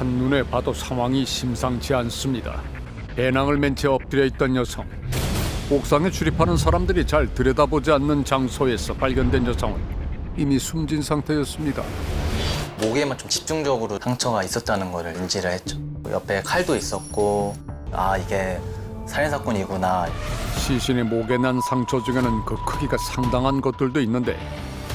한눈에 봐도 상황이 심상치 않습니다. 배낭을 맨 채 엎드려 있던 여성. 옥상에 출입하는 사람들이 잘 들여다보지 않는 장소에서 발견된 여성은 이미 숨진 상태였습니다. 목에만 좀 집중적으로 상처가 있었다는 것을 인지를 했죠. 옆에 칼도 있었고 이게 살인사건이구나. 시신의 목에 난 상처 중에는 그 크기가 상당한 것들도 있는데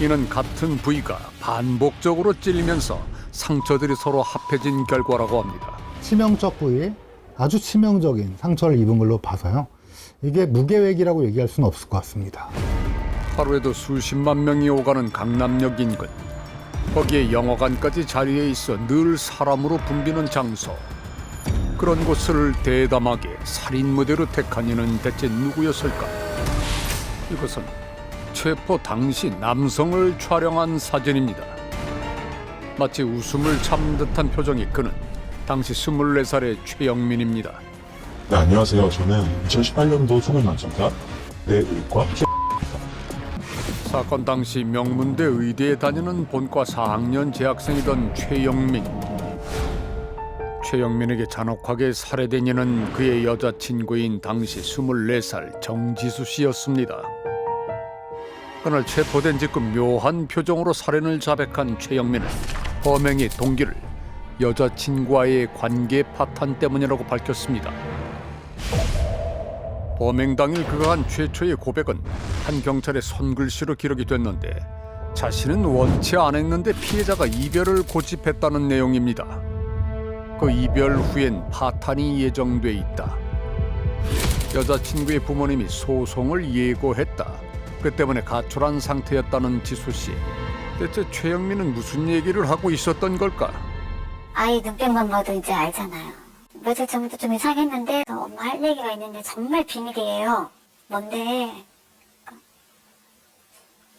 이는 같은 부위가 반복적으로 찔리면서 상처들이 서로 합해진 결과라고 합니다. 치명적 부위에 아주 치명적인 상처를 입은 걸로 봐서요. 이게 무계획이라고 얘기할 수는 없을 것 같습니다. 하루에도 수십만 명이 오가는 강남역 인근. 거기에 영화관까지 자리해 있어 늘 사람으로 붐비는 장소. 그런 곳을 대담하게 살인 무대로 택한 이는 대체 누구였을까? 이것은 체포 당시 남성을 촬영한 사진입니다. 마치 웃음을 참는 듯한 표정이 크는 당시 24살의 최영민입니다. 네, 안녕하세요. 저는 2018년도 수능 만점자 뇌의과 사건 당시 명문대 의대에 다니는 본과 4학년 재학생이던 최영민. 최영민에게 잔혹하게 살해된 이는 그의 여자친구인 당시 24살 정지수 씨였습니다. 그날 체포된 직후 묘한 표정으로 살인을 자백한 최영민은 범행의 동기를 여자친구와의 관계 파탄 때문이라고 밝혔습니다. 범행 당일 그가 한 최초의 고백은 한 경찰의 손글씨로 기록이 됐는데 자신은 원치 않았는데 피해자가 이별을 고집했다는 내용입니다. 그 이별 후엔 파탄이 예정돼 있다. 여자친구의 부모님이 소송을 예고했다. 그 때문에 가출한 상태였다는 지수 씨. 대체 최영민은 무슨 얘기를 하고 있었던 걸까? 아이 눈빛만 봐도 이제 알잖아요. 며칠 전부터 좀 이상했는데 엄마 할 얘기가 있는데 정말 비밀이에요. 뭔데?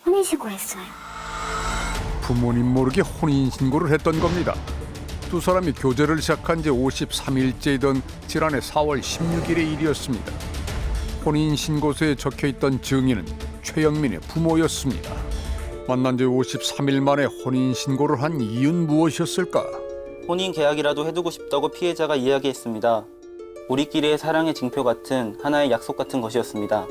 혼인신고했어요. 부모님 모르게 혼인신고를 했던 겁니다. 두 사람이 교제를 시작한 지 53일째이던 지난해 4월 16일의 일이었습니다. 혼인신고서에 적혀있던 증인은 최영민의 부모였습니다. 만난 지 53일 만에 혼인신고를 한 이유는 무엇이었을까? 혼인 계약이라도 해두고 싶다고 피해자가 이야기했습니다. 우리끼리의 사랑의 징표 같은 하나의 약속 같은 것이었습니다.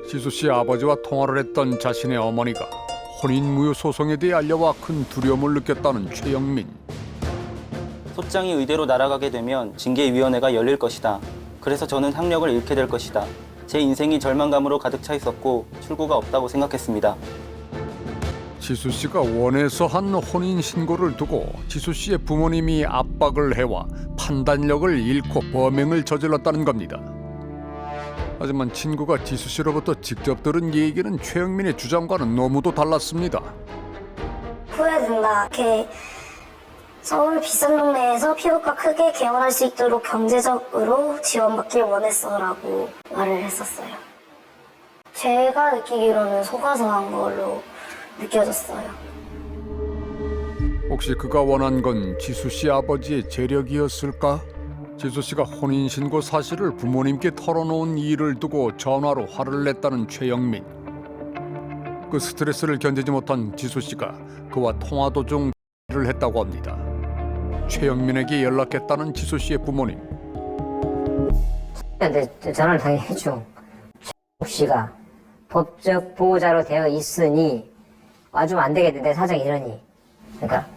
지수 씨 아버지와 통화를 했던 자신의 어머니가 혼인무효 소송에 대해 알려와 큰 두려움을 느꼈다는 최영민. 소장이 의대로 날아가게 되면 징계위원회가 열릴 것이다. 그래서 저는 학력을 잃게 될 것이다. 제 인생이 절망감으로 가득 차 있었고 출구가 없다고 생각했습니다. 지수 씨가 원해서 한 혼인 신고를 두고 지수 씨의 부모님이 압박을 해와 판단력을 잃고 범행을 저질렀다는 겁니다. 하지만 친구가 지수 씨로부터 직접 들은 얘기는 최영민의 주장과는 너무도 달랐습니다. 후회된다. 이렇게 서울 비싼 동네에서 피부과 크게 개원할 수 있도록 경제적으로 지원받길 원했어라고 말을 했었어요. 제가 느끼기로는 속아서 한 걸로 느껴졌어요. 혹시 그가 원한 건 지수 씨 아버지의 재력이었을까? 지수 씨가 혼인신고 사실을 부모님께 털어놓은 일을 두고 전화로 화를 냈다는 최영민. 그 스트레스를 견디지 못한 지수 씨가 그와 통화 도중 를 했다고 합니다. 최영민에게 연락했다는 지수 씨의 부모님. 근데 전화를 당연히 했죠. 최 씨가 법적 보호자로 되어 있으니 와주면 안 되겠는데 내 사정이 이러니. 그러니까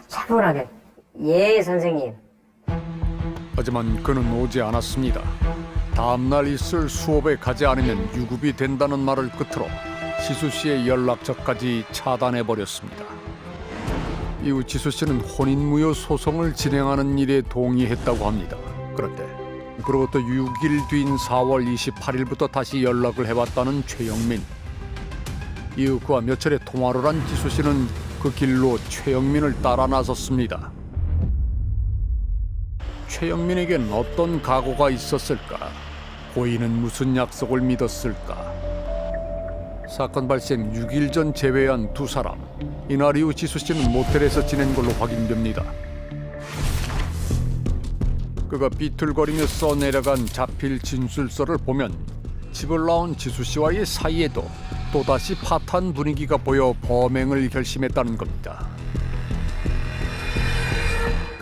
차분하게 예 선생님. 하지만 그는 오지 않았습니다. 다음 날 있을 수업에 가지 않으면 유급이 된다는 말을 끝으로 지수 씨의 연락처까지 차단해 버렸습니다. 이후 지수 씨는 혼인무효 소송을 진행하는 일에 동의했다고 합니다. 그런데 그로부터 6일 뒤인 4월 28일부터 다시 연락을 해왔다는 최영민. 이후 그와 몇 차례 통화를 한 지수 씨는 그 길로 최영민을 따라 나섰습니다. 최영민에겐 어떤 각오가 있었을까? 고인은 무슨 약속을 믿었을까? 사건 발생 6일 전 재회한 두 사람. 이날 이후 지수 씨는 모텔에서 지낸 걸로 확인됩니다. 그가 비틀거리며 써내려간 자필 진술서를 보면 집을 나온 지수 씨와의 사이에도 또다시 파탄 분위기가 보여 범행을 결심했다는 겁니다.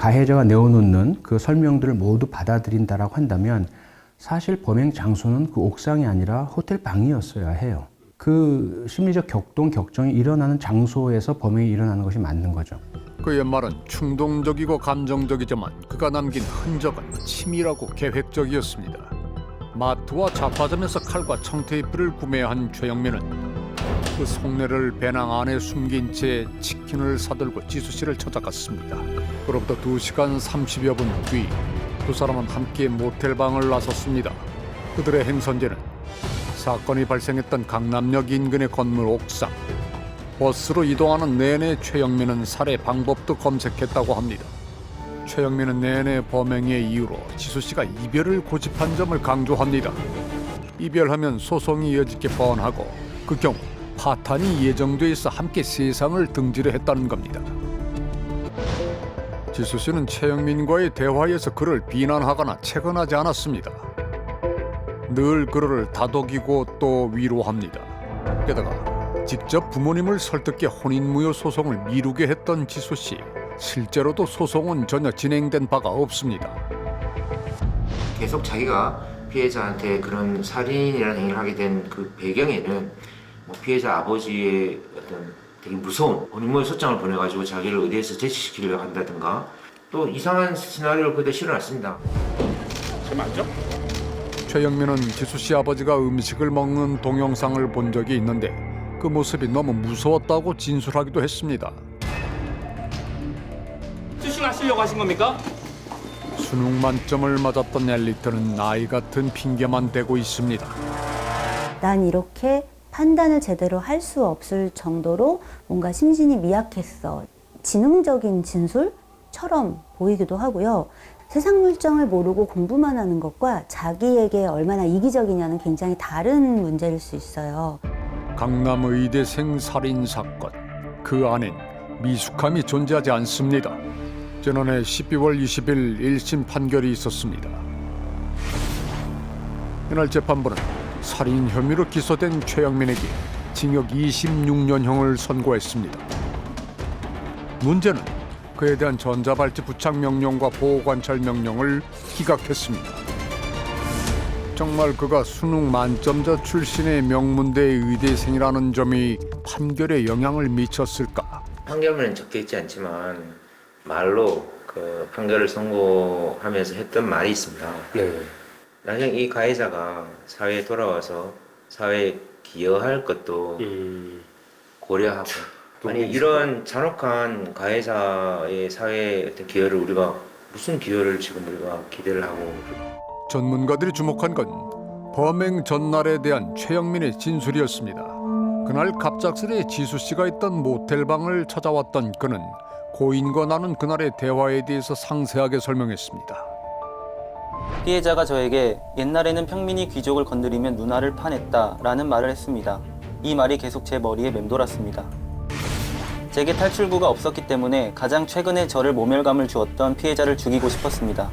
가해자가 내어놓는 그 설명들을 모두 받아들인다라고 한다면 사실 범행 장소는 그 옥상이 아니라 호텔 방이었어야 해요. 그 심리적 격동, 격정이 일어나는 장소에서 범행이 일어나는 것이 맞는 거죠. 그의 말은 충동적이고 감정적이지만 그가 남긴 흔적은 치밀하고 계획적이었습니다. 마트와 잡화점에서 칼과 청테이프를 구매한 최영민은 그 속내를 배낭 안에 숨긴 채 치킨을 사들고 지수 씨를 찾아갔습니다. 그로부터 2시간 30여 분 뒤 두 사람은 함께 모텔방을 나섰습니다. 그들의 행선지는 사건이 발생했던 강남역 인근의 건물 옥상. 버스로 이동하는 내내 최영민은 살해 방법도 검색했다고 합니다. 최영민은 내내 범행의 이유로 지수 씨가 이별을 고집한 점을 강조합니다. 이별하면 소송이 이어질 게 뻔하고 그 경우 파탄이 예정돼 있어 함께 세상을 등지려 했다는 겁니다. 지수 씨는 최영민과의 대화에서 그를 비난하거나 채권하지 않았습니다. 늘 그를 다독이고 또 위로합니다. 게다가 직접 부모님을 설득해 혼인무효 소송을 미루게 했던 지수 씨. 실제로도 소송은 전혀 진행된 바가 없습니다. 계속 자기가 피해자한테 그런 살인이라는 행위를 하게 된 그 배경에는 뭐 피해자 아버지의 어떤 되게 무서운 혼인무효 소장을 보내가지고 자기를 의대에서 제치시키려고 한다든가 또 이상한 시나리오를 그때 실어놨습니다. 맞죠? 최영민은 지수 씨 아버지가 음식을 먹는 동영상을 본 적이 있는데 그 모습이 너무 무서웠다고 진술하기도 했습니다. 수신하시려고 하신 겁니까? 수능 만점을 맞았던 엘리트는 나이 같은 핑계만 대고 있습니다. 난 이렇게 판단을 제대로 할 수 없을 정도로 뭔가 심신이 미약했어. 지능적인 진술처럼 보이기도 하고요. 세상 물정을 모르고 공부만 하는 것과 자기에게 얼마나 이기적이냐는 굉장히 다른 문제일 수 있어요. 강남 의대생 살인 사건. 그 안엔 미숙함이 존재하지 않습니다. 지난해 12월 20일 1심 판결이 있었습니다. 이날 재판부는 살인 혐의로 기소된 최영민에게 징역 26년형을 선고했습니다. 문제는 그에 대한 전자발찌 부착 명령과 보호관찰 명령을 기각했습니다. 정말 그가 수능 만점자 출신의 명문대 의대생이라는 점이 판결에 영향을 미쳤을까? 판결문엔 적혀있지 않지만 말로 그 판결을 선고하면서 했던 말이 있습니다. 나중에 이 가해자가 사회에 돌아와서 사회에 기여할 것도 고려하고 아니 이런 잔혹한 가해자의 사회에 어떤 기여를 우리가 무슨 기여를 지금 우리가 기대를 하고 전문가들이 주목한 건 범행 전날에 대한 최영민의 진술이었습니다. 그날 갑작스레 지수 씨가 있던 모텔방을 찾아왔던 그는 고인과 나눈 그날의 대화에 대해서 상세하게 설명했습니다. 피해자가 저에게 옛날에는 평민이 귀족을 건드리면 누나를 파냈다라는 말을 했습니다. 이 말이 계속 제 머리에 맴돌았습니다. 제게 탈출구가 없었기 때문에 가장 최근에 저를 모멸감을 주었던 피해자를 죽이고 싶었습니다.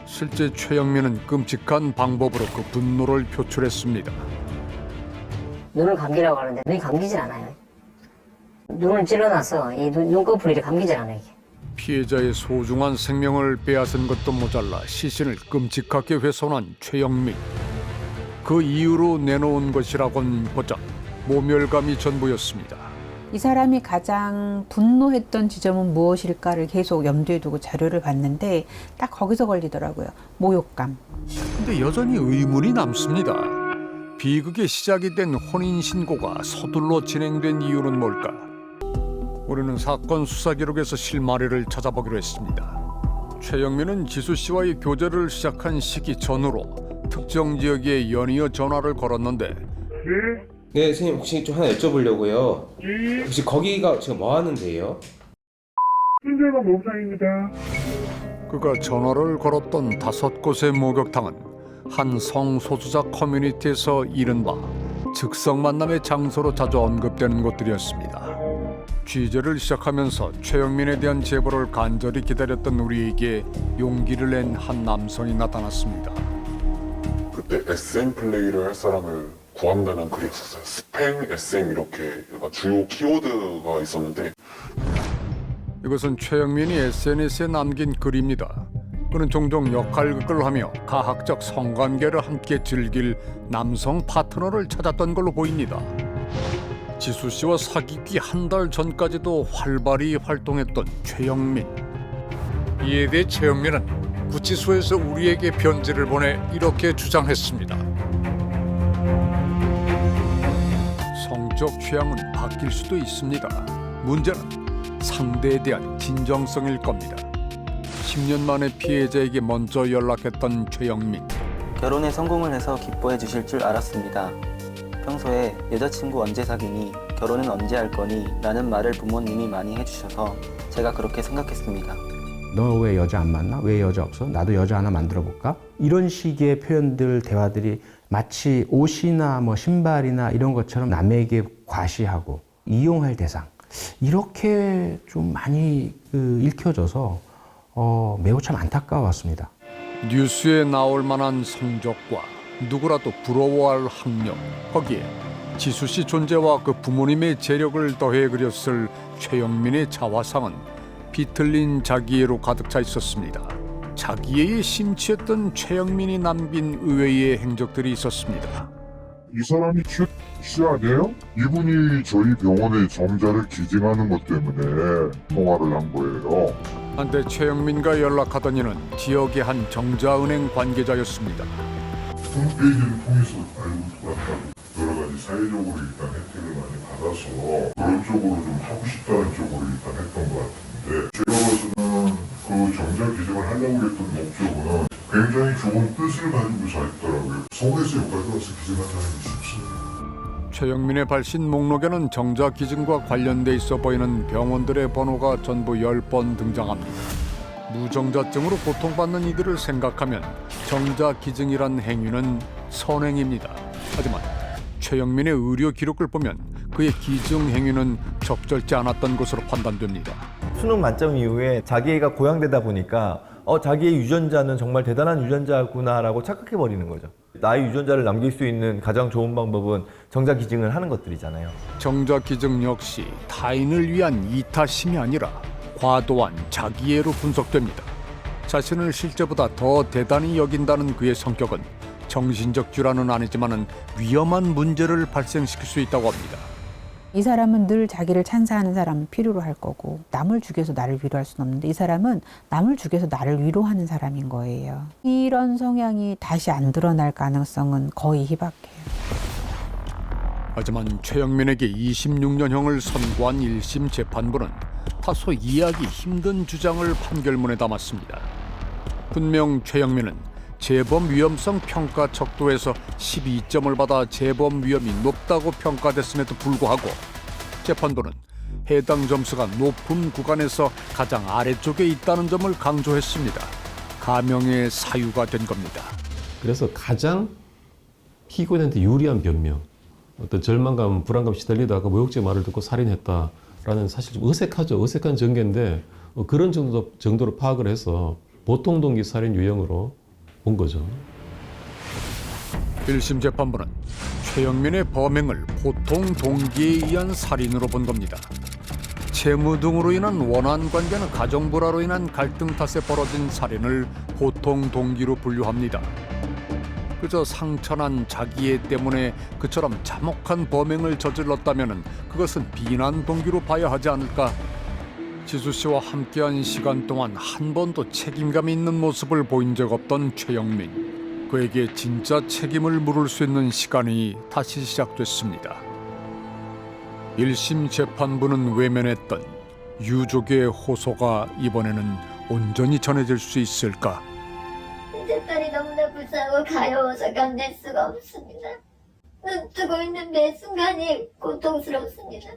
실제 최영민은 끔찍한 방법으로 그 분노를 표출했습니다. 눈을 감기라고 하는데 눈이 감기질 않아요. 눈을 찔러놔서 이 눈꺼풀이 이렇게 감기질 않아요. 이게. 피해자의 소중한 생명을 빼앗은 것도 모자라 시신을 끔찍하게 훼손한 최영민. 그 이유로 내놓은 것이라곤 고작 모멸감이 전부였습니다. 이 사람이 가장 분노했던 지점은 무엇일까를 계속 염두에 두고 자료를 봤는데 딱 거기서 걸리더라고요. 모욕감. 근데 여전히 의문이 남습니다. 비극의 시작이 된 혼인신고가 서둘러 진행된 이유는 뭘까? 우리는 사건 수사 기록에서 실마리를 찾아보기로 했습니다. 최영민은 지수 씨와의 교제를 시작한 시기 전후로 특정 지역에 연이어 전화를 걸었는데 네, 선생님 혹시 좀 하나 여쭤보려고요. 혹시 거기가 지금 뭐 하는 데예요? 신세가 목사입니다. 그가 전화를 걸었던 5곳의 목욕탕은 한 성소수자 커뮤니티에서 이른바 즉석 만남의 장소로 자주 언급되는 곳들이었습니다. 취재를 시작하면서 최영민에 대한 제보를 간절히 기다렸던 우리에게 용기를 낸 한 남성이 나타났습니다. 그때 SM 플레이를 할 사람을 구한다는 글이 있었어요. 스팸, SM 이렇게 약간 주요 키워드가 있었는데 이것은 최영민이 SNS에 남긴 글입니다. 그는 종종 역할극을 하며 가학적 성관계를 함께 즐길 남성 파트너를 찾았던 걸로 보입니다. 지수 씨와 사귀기 한 달 전까지도 활발히 활동했던 최영민. 이에 대해 최영민은 구치소에서 우리에게 편지를 보내 이렇게 주장했습니다. 성적 취향은 바뀔 수도 있습니다. 문제는 상대에 대한 진정성일 겁니다. 10년 만에 피해자에게 먼저 연락했던 최영민. 결혼에 성공을 해서 기뻐해 주실 줄 알았습니다. 평소에 여자친구 언제 사귀니? 결혼은 언제 할 거니? 라는 말을 부모님이 많이 해주셔서 제가 그렇게 생각했습니다. 너 왜 여자 안 만나? 왜 여자 없어? 나도 여자 하나 만들어 볼까? 이런 식의 표현들, 대화들이 마치 옷이나 뭐 신발이나 이런 것처럼 남에게 과시하고 이용할 대상, 이렇게 좀 많이 읽혀져서 매우 참 안타까웠습니다. 뉴스에 나올 만한 성적과 누구라도 부러워할 학력, 거기에 지수 씨 존재와 그 부모님의 재력을 더해 그렸을 최영민의 자화상은 비틀린 자기애로 가득 차 있었습니다. 자기애에 심취했던 최영민이 남긴 의외의 행적들이 있었습니다. 이 사람이 최 씨 아니에요? 이분이 저희 병원에 정자를 기증하는 것 때문에 통화를 한 거예요. 한때 최영민과 연락하던 이는 지역의 한 정자은행 관계자였습니다. 홈페이지를 통해서 알고 들어왔다고 여러 가지 사회적으로 일단 혜택을 많이 받아서 그런 쪽으로 좀 하고 싶다는 쪽으로 일단 했던 것 같은데, 제가 봐서는 그 정자 기증을 하려고 했던 목적은 굉장히 좋은 뜻을 가지고서 했더라고요. 서울에서 여기까지 와서 기증한 사람이 쉽습니다. 최영민의 발신 목록에는 정자 기증과 관련돼 있어 보이는 병원들의 번호가 전부 10번 등장합니다. 무정자증으로 고통받는 이들을 생각하면 정자 기증이란 행위는 선행입니다. 하지만 최영민의 의료 기록을 보면 그의 기증 행위는 적절치 않았던 것으로 판단됩니다. 수능 만점 이후에 자기애가 고양되다 보니까 자기의 유전자는 정말 대단한 유전자구나라고 착각해버리는 거죠. 나의 유전자를 남길 수 있는 가장 좋은 방법은 정자 기증을 하는 것들이잖아요. 정자 기증 역시 타인을 위한 이타심이 아니라 과도한 자기애로 분석됩니다. 자신을 실제보다 더 대단히 여긴다는 그의 성격은 정신적 질환은 아니지만은 위험한 문제를 발생시킬 수 있다고 합니다. 이 사람은 늘 자기를 찬사하는 사람을 필요로 할 거고, 남을 죽여서 나를 위로할 수는 없는데 이 사람은 남을 죽여서 나를 위로하는 사람인 거예요. 이런 성향이 다시 안 드러날 가능성은 거의 희박해요. 하지만 최영민에게 26년형을 선고한 1심 재판부는 다소 이해하기 힘든 주장을 판결문에 담았습니다. 분명 최영민은 재범 위험성 평가 척도에서 12점을 받아 재범 위험이 높다고 평가됐음에도 불구하고 재판부는 해당 점수가 높은 구간에서 가장 아래쪽에 있다는 점을 강조했습니다. 감형의 사유가 된 겁니다. 그래서 가장 피고인한테 유리한 변명, 어떤 절망감, 불안감 시달리다가 모욕죄 말을 듣고 살인했다라는 사실 좀 어색하죠. 어색한 전개인데 그런 정도로 파악을 해서 보통 동기 살인 유형으로 본 거죠. 1심 재판부는 최영민의 범행을 보통 동기에 의한 살인으로 본 겁니다. 채무 등으로 인한 원한 관계는 가정 불화로 인한 갈등 탓에 벌어진 살인을 보통 동기로 분류합니다. 그저 상처난 자기애 때문에 그처럼 참혹한 범행을 저질렀다면 그것은 비난 동기로 봐야 하지 않을까? 지수 씨와 함께한 시간 동안 한 번도 책임감 있는 모습을 보인 적 없던 최영민. 그에게 진짜 책임을 물을 수 있는 시간이 다시 시작됐습니다. 1심 재판부는 외면했던 유족의 호소가 이번에는 온전히 전해질 수 있을까? 제 딸이 너무나 불쌍하고 가여워서 견딜 수가 없습니다. 눈 뜨고 있는 매 순간이 고통스럽습니다.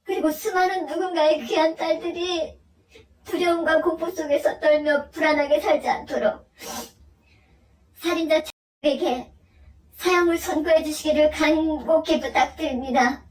그리고 수많은 누군가의 귀한 딸들이 두려움과 공포 속에서 떨며 불안하게 살지 않도록 살인자 에게 사형을 선고해 주시기를 간곡히 부탁드립니다.